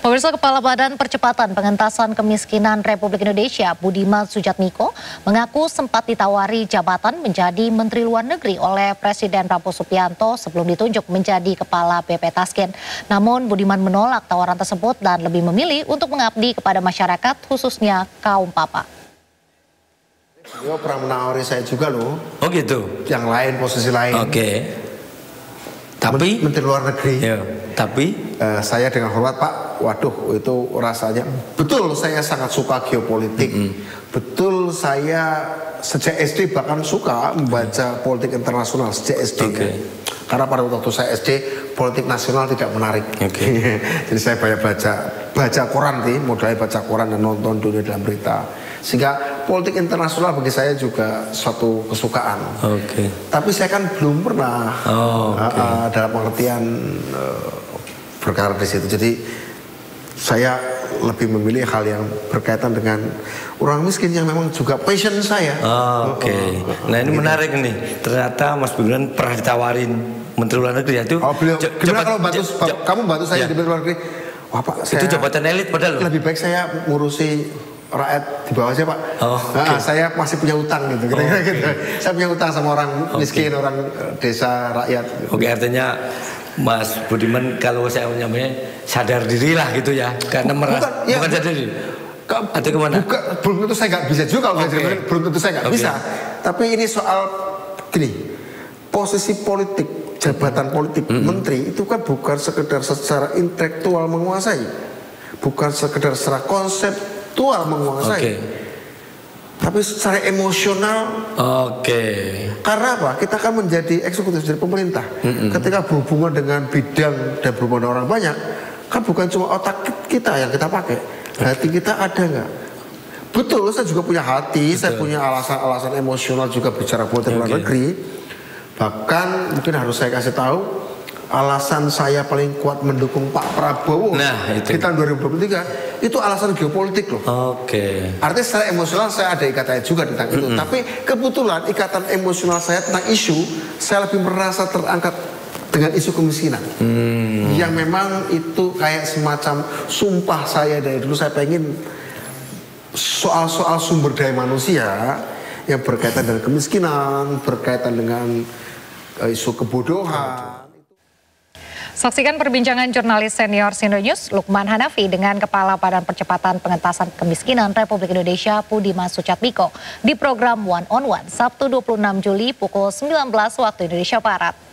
Pemirsa, Kepala Badan Percepatan Pengentasan Kemiskinan Republik Indonesia, Budiman Sujatmiko, mengaku sempat ditawari jabatan menjadi Menteri Luar Negeri oleh Presiden Prabowo Subianto sebelum ditunjuk menjadi Kepala BP Tasken. Namun Budiman menolak tawaran tersebut dan lebih memilih untuk mengabdi kepada masyarakat, khususnya kaum papa. Beliau pernah menawari saya juga loh. Oh gitu? Yang lain, posisi lain. Oke. Tapi? Menteri Luar Negeri. Ya, tapi? Saya dengan hormat, Pak, waduh itu rasanya. Betul saya sangat suka geopolitik. Betul saya sejak SD bahkan suka membaca politik internasional sejak SD. Karena pada waktu saya SD, politik nasional tidak menarik. Jadi saya banyak baca koran nih, modalnya baca koran dan nonton dunia dalam berita. Sehingga politik internasional bagi saya juga suatu kesukaan. Tapi saya kan belum pernah dalam pengertian berkarir di situ. Jadi saya lebih memilih hal yang berkaitan dengan orang miskin yang memang juga passion saya. Nah ini menarik nih. Ternyata Mas Budiman pernah ditawarin Menteri Luar Negeri itu. Beliau, gimana kalau kamu bantu saya di Luar Negeri? Wah Pak, itu jabatan elit padahal. Lebih baik saya ngurusi rakyat di bawah saya, Pak. Saya masih punya utang gitu. Gitu. Saya punya utang sama orang miskin, orang desa, rakyat. Artinya Mas Budiman kalau saya nyamanya sadar diri lah gitu ya, karena merasa bukan sadar diri. Atau kemana? Belum tentu saya nggak bisa juga, belum tentu saya nggak bisa. Tapi ini soal gini, posisi politik, jabatan politik, menteri itu kan bukan sekedar secara intelektual menguasai, bukan sekedar secara konseptual menguasai. Tapi secara emosional. Karena apa? Kita kan menjadi eksekutif dari pemerintah. Ketika berhubungan dengan bidang dan berhubungan dengan orang banyak, kan bukan cuma otak kita yang kita pakai. Hati kita ada nggak? Betul, saya juga punya hati, saya punya alasan-alasan emosional juga bicara politik luar negeri. Bahkan mungkin harus saya kasih tahu, alasan saya paling kuat mendukung Pak Prabowo di tahun 2023 itu alasan geopolitik loh. Artinya secara emosional saya ada ikatan juga tentang itu. Tapi kebetulan ikatan emosional saya tentang isu, saya lebih merasa terangkat dengan isu kemiskinan. Yang memang itu kayak semacam sumpah saya dari dulu, saya pengen soal-soal sumber daya manusia yang berkaitan dengan kemiskinan, berkaitan dengan isu kebodohan. Saksikan perbincangan jurnalis senior Sindo News Lukman Hanafi dengan Kepala Badan Percepatan Pengentasan Kemiskinan Republik Indonesia Budiman Sujatmiko di program One on One Sabtu 26 Juli pukul 19 waktu Indonesia Barat.